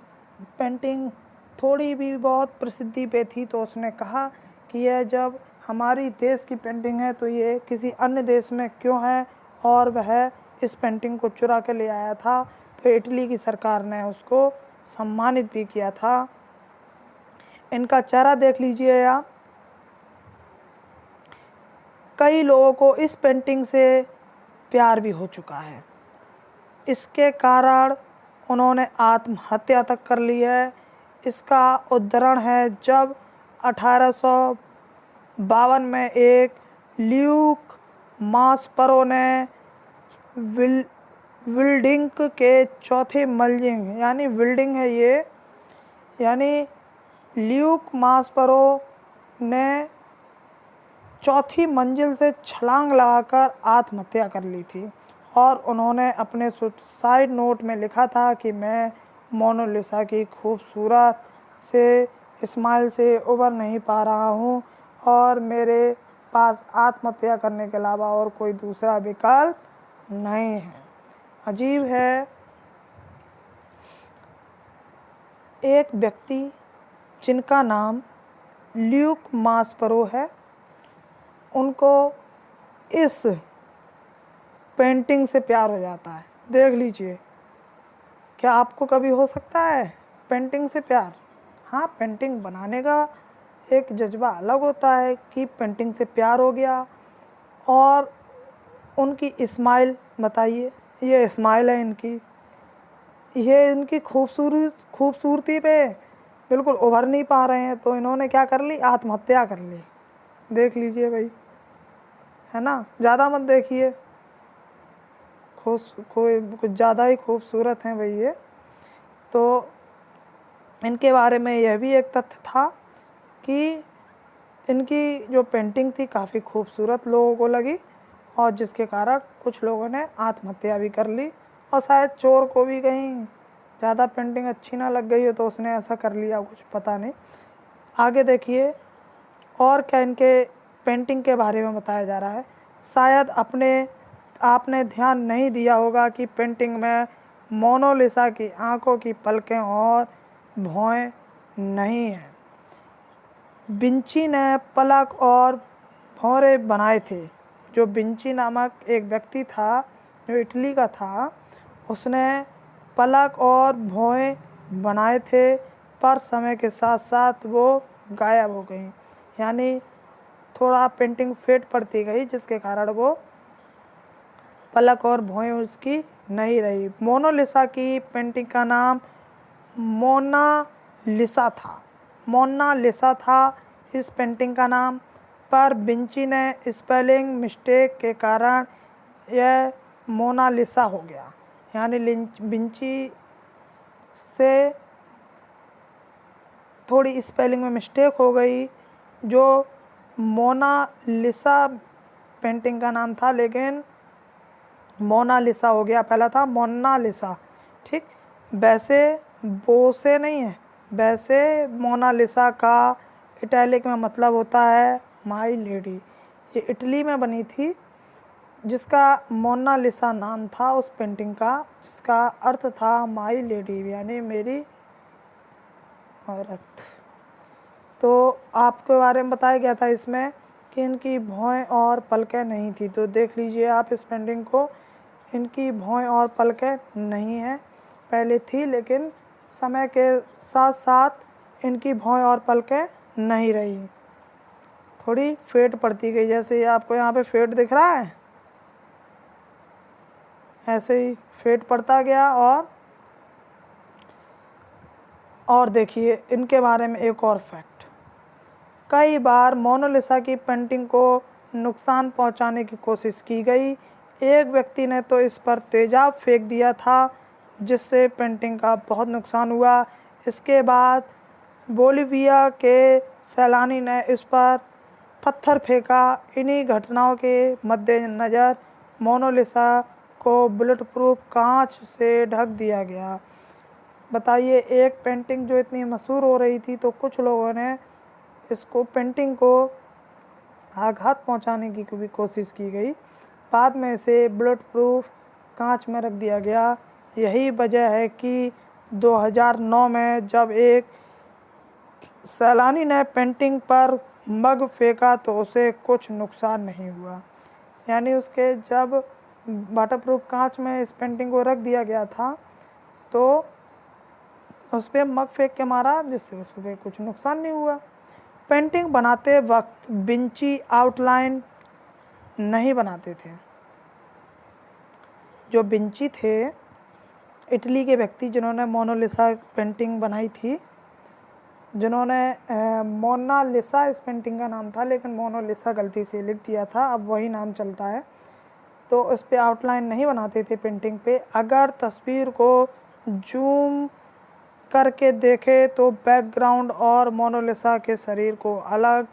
पेंटिंग थोड़ी भी बहुत प्रसिद्धि पे थी तो उसने कहा कि यह जब हमारी देश की पेंटिंग है तो ये किसी अन्य देश में क्यों है, और वह इस पेंटिंग को चुरा के ले आया था। तो इटली की सरकार ने उसको सम्मानित भी किया था। इनका चेहरा देख लीजिए आप। कई लोगों को इस पेंटिंग से प्यार भी हो चुका है, इसके कारण उन्होंने आत्महत्या तक कर ली है। इसका उदाहरण है जब 1852 में एक ल्यूक मास्परो ने विल्डिंग के चौथे मंजिल, यानी बिल्डिंग है ये, यानी ल्यूक मास्परो ने चौथी मंजिल से छलांग लगाकर आत्महत्या कर ली थी। और उन्होंने अपने सुसाइड नोट में लिखा था कि मैं मोनालिसा की खूबसूरत से स्माइल से उबर नहीं पा रहा हूँ और मेरे पास आत्महत्या करने के अलावा और कोई दूसरा विकल्प नहीं है। अजीब है, एक व्यक्ति जिनका नाम ल्यूक मास्परो है, उनको इस पेंटिंग से प्यार हो जाता है। देख लीजिए, क्या आपको कभी हो सकता है पेंटिंग से प्यार? हाँ, पेंटिंग बनाने का एक जज्बा अलग होता है कि पेंटिंग से प्यार हो गया। और उनकी स्माइल बताइए, ये स्माइल है इनकी, ये इनकी खूबसूरती पे बिल्कुल उभर नहीं पा रहे हैं, तो इन्होंने क्या कर ली, आत्महत्या कर ली। देख लीजिए भाई, है ना, ज़्यादा मत देखिए, कोई कुछ ज़्यादा ही खूबसूरत हैं भाई ये। तो इनके बारे में यह भी एक तथ्य था कि इनकी जो पेंटिंग थी काफ़ी खूबसूरत लोगों को लगी, और जिसके कारण कुछ लोगों ने आत्महत्या भी कर ली। और शायद चोर को भी कहीं ज़्यादा पेंटिंग अच्छी ना लग गई हो तो उसने ऐसा कर लिया, कुछ पता नहीं। आगे देखिए और क्या इनके पेंटिंग के बारे में बताया जा रहा है। शायद आपने ध्यान नहीं दिया होगा कि पेंटिंग में मोनालिसा की आंखों की पलकें और भौहें नहीं हैं। विंची ने पलक और भौरे बनाए थे। जो विंची नामक एक व्यक्ति था जो इटली का था, उसने पलक और भौहें बनाए थे, पर समय के साथ साथ वो गायब हो गई, यानी थोड़ा पेंटिंग फेड पड़ती गई, जिसके कारण वो पलक और भौहें उसकी नहीं रही। मोनालिसा की पेंटिंग का नाम मोनालिसा था, मोनालिसा था इस पेंटिंग का नाम, पर विंची ने स्पेलिंग मिस्टेक के कारण यह मोनालिसा हो गया। यानी विंची से थोड़ी स्पेलिंग में मिस्टेक हो गई, जो मोनालिसा पेंटिंग का नाम था, लेकिन मोनालिसा हो गया, पहला था मोनालिसा। ठीक, वैसे वो से नहीं है, वैसे मोनालिसा का इटैलिक में मतलब होता है माई लेडी। ये इटली में बनी थी, जिसका मोनालिसा नाम था उस पेंटिंग का, जिसका अर्थ था माई लेडी, यानी मेरी औरत। तो आपके बारे में बताया गया था इसमें कि इनकी भौहें और पलकें नहीं थी। तो देख लीजिए आप इस पेंटिंग को, इनकी भौहें और पलकें नहीं हैं, पहले थी लेकिन समय के साथ साथ इनकी भौहें और पलकें नहीं रही, थोड़ी फेड पड़ती गई। जैसे ये आपको यहाँ पे फेड दिख रहा है, ऐसे ही फेड पड़ता गया। और देखिए इनके बारे में एक और फैक्ट, कई बार मोनालिसा की पेंटिंग को नुकसान पहुंचाने की कोशिश की गई। एक व्यक्ति ने तो इस पर तेजाब फेंक दिया था, जिससे पेंटिंग का बहुत नुकसान हुआ। इसके बाद बोलिविया के सैलानी ने इस पर पत्थर फेंका। इन्हीं घटनाओं के मद्देनज़र मोनालिसा को बुलेट प्रूफ कांच से ढक दिया गया। बताइए, एक पेंटिंग जो इतनी मशहूर हो रही थी, तो कुछ लोगों ने इसको पेंटिंग को आघात पहुंचाने की भी कोशिश की गई। बाद में इसे बुलेट प्रूफ कांच में रख दिया गया। यही वजह है कि 2009 में जब एक सैलानी ने पेंटिंग पर मग फेंका तो उसे कुछ नुकसान नहीं हुआ। यानी उसके जब वाटरप्रूफ कांच में इस पेंटिंग को रख दिया गया था, तो उस पर मग फेंक के मारा, जिससे उस पर कुछ नुकसान नहीं हुआ। पेंटिंग बनाते वक्त विंची आउटलाइन नहीं बनाते थे। जो विंची थे, इटली के व्यक्ति जिन्होंने मोनालिसा पेंटिंग बनाई थी, जिन्होंने मोनालिसा इस पेंटिंग का नाम था, लेकिन मोनालिसा गलती से लिख दिया था, अब वही नाम चलता है। तो उस पे आउटलाइन नहीं बनाते थे पेंटिंग पे। अगर तस्वीर को जूम करके देखे तो बैकग्राउंड और मोनालिसा के शरीर को अलग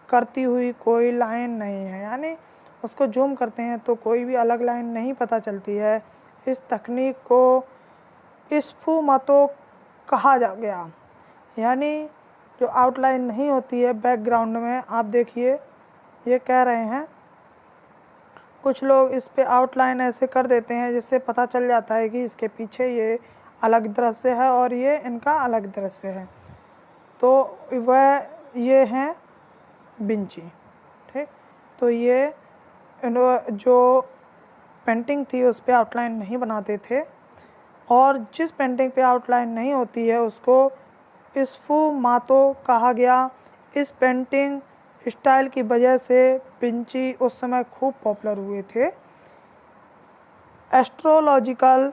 करती हुई कोई लाइन नहीं है। यानी उसको जूम करते हैं तो कोई भी अलग लाइन नहीं पता चलती है। इस तकनीक को स्फुमातो कहा जा गया। यानी जो आउटलाइन नहीं होती है बैकग्राउंड में, आप देखिए ये कह रहे हैं, कुछ लोग इस पे आउटलाइन ऐसे कर देते हैं जिससे पता चल जाता है कि इसके पीछे ये अलग दृश्य है और ये इनका अलग दृश्य है। तो वह ये हैं विंची। ठीक, तो ये जो पेंटिंग थी उस पे आउटलाइन नहीं बनाते थे, और जिस पेंटिंग पे आउटलाइन नहीं होती है उसको स्फुमातो कहा गया। इस पेंटिंग स्टाइल की वजह से विंची उस समय खूब पॉपुलर हुए थे। एस्ट्रोलॉजिकल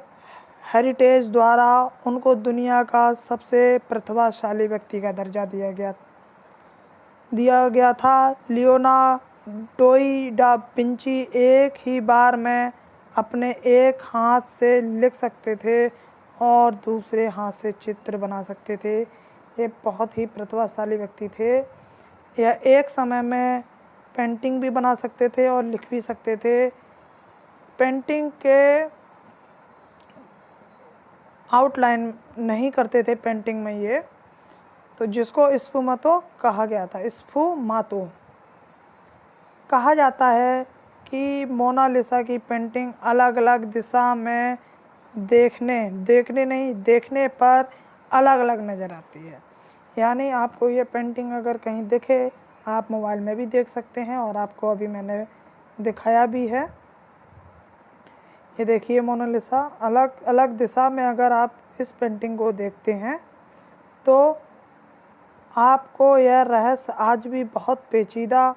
हेरिटेज द्वारा उनको दुनिया का सबसे प्रतिभाशाली व्यक्ति का दर्जा दिया गया था। लियोनार्डो डा विंची एक ही बार में अपने एक हाथ से लिख सकते थे और दूसरे हाथ से चित्र बना सकते थे। ये बहुत ही प्रतिभाशाली व्यक्ति थे। यह एक समय में पेंटिंग भी बना सकते थे और लिख भी सकते थे। पेंटिंग के आउटलाइन नहीं करते थे पेंटिंग में ये, तो जिसको स्फुमातो कहा गया था। स्फुमातो कहा जाता है कि मोनालिसा की पेंटिंग अलग अलग दिशा में देखने पर अलग अलग नज़र आती है। यानी आपको ये पेंटिंग अगर कहीं दिखे, आप मोबाइल में भी देख सकते हैं, और आपको अभी मैंने दिखाया भी है। ये देखिए मोनालिसा, अलग अलग दिशा में अगर आप इस पेंटिंग को देखते हैं तो आपको यह रहस्य आज भी बहुत पेचीदा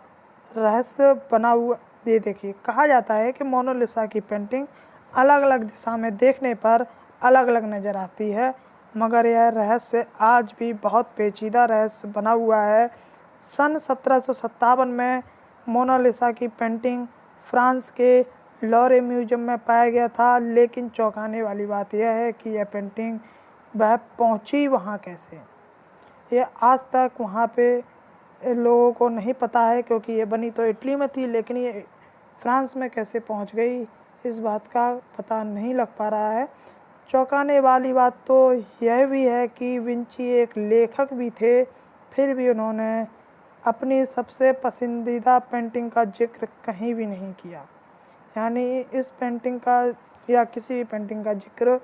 रहस्य बना हुआ। ये देखिए, कहा जाता है कि मोनालिसा की पेंटिंग अलग अलग दिशा में देखने पर अलग अलग नज़र आती है, मगर यह रहस्य आज भी बहुत पेचीदा रहस्य बना हुआ है। सन 1757 में मोनालिसा की पेंटिंग फ्रांस के लॉरे म्यूजियम में पाया गया था, लेकिन चौंकाने वाली बात यह है कि यह पेंटिंग वह पहुंची वहां कैसे, ये आज तक वहाँ पे लोगों को नहीं पता है, क्योंकि ये बनी तो इटली में थी, लेकिन ये फ्रांस में कैसे पहुँच गई इस बात का पता नहीं लग पा रहा है। चौंकाने वाली बात तो यह भी है कि विंची एक लेखक भी थे, फिर भी उन्होंने अपनी सबसे पसंदीदा पेंटिंग का जिक्र कहीं भी नहीं किया। यानी इस पेंटिंग का या किसी भी पेंटिंग का जिक्र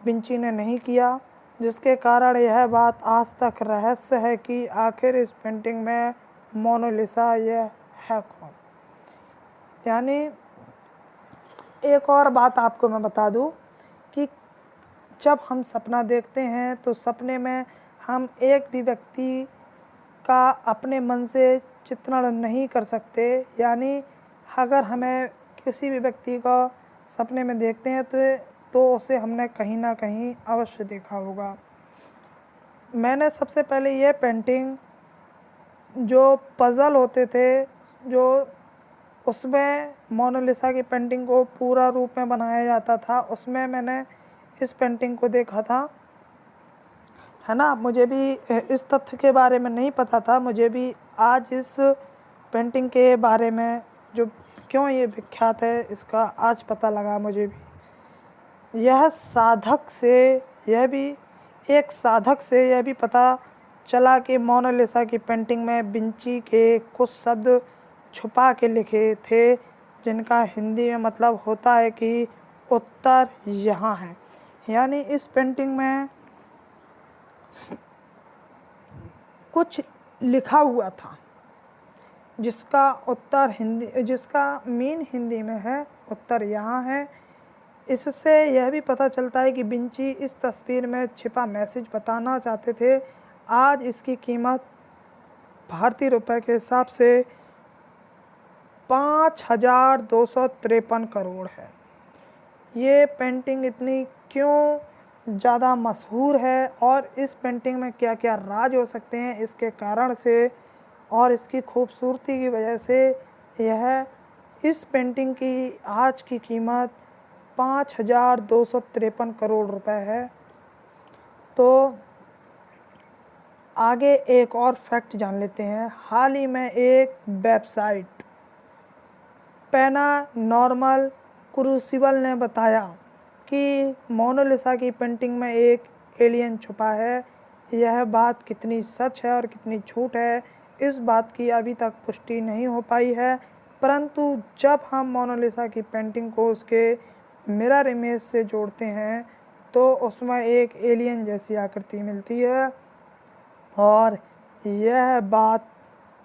विंची ने नहीं किया, जिसके कारण यह बात आज तक रहस्य है कि आखिर इस पेंटिंग में मोनालिसा यह है कौन। यानी एक और बात आपको मैं बता दूं कि जब हम सपना देखते हैं तो सपने में हम एक भी व्यक्ति का अपने मन से चित्रण नहीं कर सकते। यानी अगर हमें किसी भी व्यक्ति का सपने में देखते हैं तो उसे हमने कहीं ना कहीं अवश्य देखा होगा। मैंने सबसे पहले ये पेंटिंग, जो पज़ल होते थे, जो उसमें मोनालिसा की पेंटिंग को पूरा रूप में बनाया जाता था, उसमें मैंने इस पेंटिंग को देखा था, है ना। मुझे भी इस तथ्य के बारे में नहीं पता था, मुझे भी आज इस पेंटिंग के बारे में जो क्यों ये विख्यात है इसका आज पता लगा मुझे भी। यह साधक से यह भी पता चला कि मोनालिसा की पेंटिंग में विंची के कुछ शब्द छुपा के लिखे थे, जिनका हिंदी में मतलब होता है कि उत्तर यहाँ है। यानी इस पेंटिंग में कुछ लिखा हुआ था जिसका मीन हिंदी में है उत्तर यहाँ है। इससे यह भी पता चलता है कि विंची इस तस्वीर में छिपा मैसेज बताना चाहते थे। आज इसकी कीमत भारतीय रुपए के हिसाब से 5,253 करोड़ है। ये पेंटिंग इतनी क्यों ज़्यादा मशहूर है और इस पेंटिंग में क्या क्या राज हो सकते हैं इसके कारण से और इसकी खूबसूरती की वजह से यह इस पेंटिंग की आज की कीमत 5,253 करोड़ रुपए है। तो आगे एक और फैक्ट जान लेते हैं। हाल ही में एक वेबसाइट पैरानॉर्मल क्रूसिबल ने बताया कि मोनालिसा की पेंटिंग में एक एलियन छुपा है। यह बात कितनी सच है और कितनी झूठ है, इस बात की अभी तक पुष्टि नहीं हो पाई है, परंतु जब हम मोनालिसा की पेंटिंग को उसके मिरर इमेज से जोड़ते हैं तो उसमें एक एलियन जैसी आकृति मिलती है और यह बात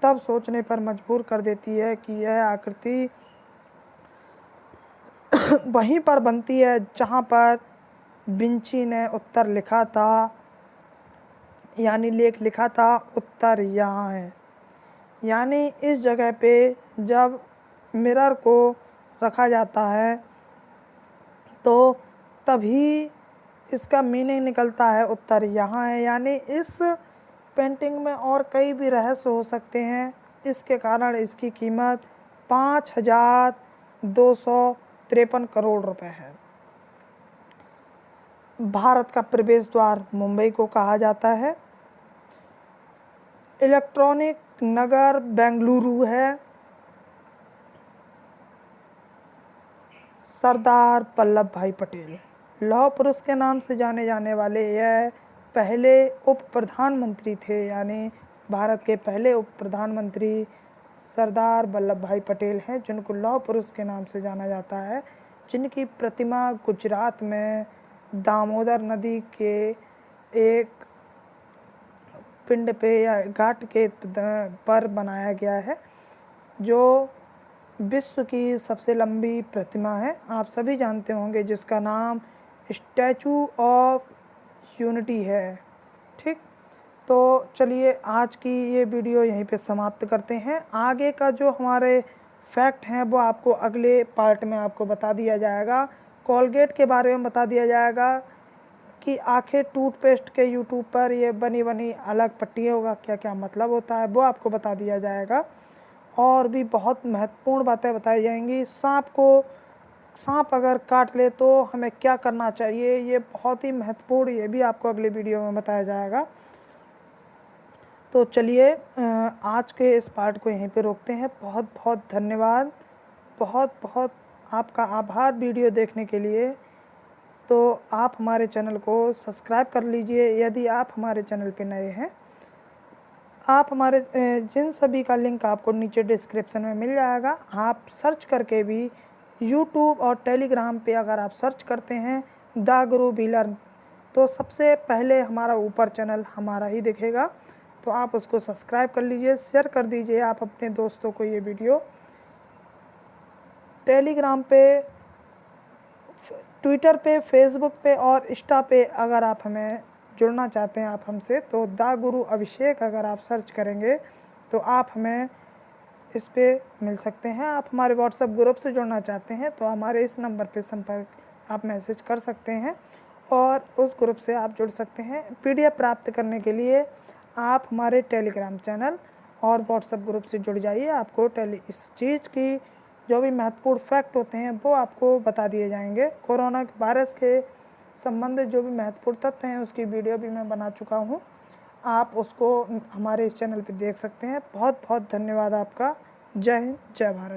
तब सोचने पर मजबूर कर देती है कि यह आकृति वहीं पर बनती है जहाँ पर विंची ने उत्तर लिखा था, यानी लेख लिखा था उत्तर यहाँ है। यानी इस जगह पे जब मिरर को रखा जाता है तो तभी इसका मीनिंग निकलता है उत्तर यहाँ है। यानी इस पेंटिंग में और कई भी रहस्य हो सकते हैं, इसके कारण इसकी कीमत 5,253 करोड़ रुपए है। भारत का प्रवेश द्वार मुंबई को कहा जाता है। इलेक्ट्रॉनिक नगर बेंगलुरु है। सरदार वल्लभ भाई पटेल लौह पुरुष के नाम से जाने जाने वाले यह पहले उप प्रधानमंत्री थे। यानी भारत के पहले उप प्रधानमंत्री सरदार वल्लभ भाई पटेल हैं, जिनको लौह पुरुष के नाम से जाना जाता है, जिनकी प्रतिमा गुजरात में दामोदर नदी के एक पिंड पे या घाट के पर बनाया गया है, जो विश्व की सबसे लंबी प्रतिमा है, आप सभी जानते होंगे, जिसका नाम स्टैचू ऑफ यूनिटी है। ठीक, तो चलिए आज की ये वीडियो यहीं पे समाप्त करते हैं। आगे का जो हमारे फैक्ट हैं वो आपको अगले पार्ट में आपको बता दिया जाएगा। कोलगेट के बारे में बता दिया जाएगा कि आखिर टूथपेस्ट के यूट्यूब पर ये बनी बनी अलग पट्टियों का क्या क्या मतलब होता है, वो आपको बता दिया जाएगा। और भी बहुत महत्वपूर्ण बातें बताई जाएंगी। सांप अगर काट ले तो हमें क्या करना चाहिए, ये बहुत ही महत्वपूर्ण, ये भी आपको अगले वीडियो में बताया जाएगा। तो चलिए आज के इस पार्ट को यहीं पे रोकते हैं। बहुत बहुत धन्यवाद, बहुत बहुत आपका आभार वीडियो देखने के लिए। तो आप हमारे चैनल को सब्सक्राइब कर लीजिए यदि आप हमारे चैनल पे नए हैं। आप हमारे जिन सभी का लिंक आपको नीचे डिस्क्रिप्शन में मिल जाएगा। आप सर्च करके भी यूट्यूब और टेलीग्राम पे अगर आप सर्च करते हैं द गुरु बी लर्न, तो सबसे पहले हमारा ऊपर चैनल हमारा ही दिखेगा। तो आप उसको सब्सक्राइब कर लीजिए, शेयर कर दीजिए आप अपने दोस्तों को ये वीडियो। टेलीग्राम पे, ट्विटर पे, फेसबुक पे और इंस्टा पे अगर आप हमें जुड़ना चाहते हैं आप हमसे, तो द गुरु अभिषेक अगर आप सर्च करेंगे तो आप हमें इस पे मिल सकते हैं। आप हमारे व्हाट्सएप ग्रुप से जुड़ना चाहते हैं तो हमारे इस नंबर पे संपर्क आप मैसेज कर सकते हैं और उस ग्रुप से आप जुड़ सकते हैं। PDF प्राप्त करने के लिए आप हमारे टेलीग्राम चैनल और व्हाट्सएप ग्रुप से जुड़ जाइए। आपको इस चीज़ की जो भी महत्वपूर्ण फैक्ट होते हैं वो आपको बता दिए जाएंगे। कोरोना वायरस के संबंधित जो भी महत्वपूर्ण तथ्य हैं उसकी वीडियो भी मैं बना चुका हूँ, आप उसको हमारे इस चैनल पे देख सकते हैं। बहुत बहुत धन्यवाद आपका। जय हिंद, जय भारत।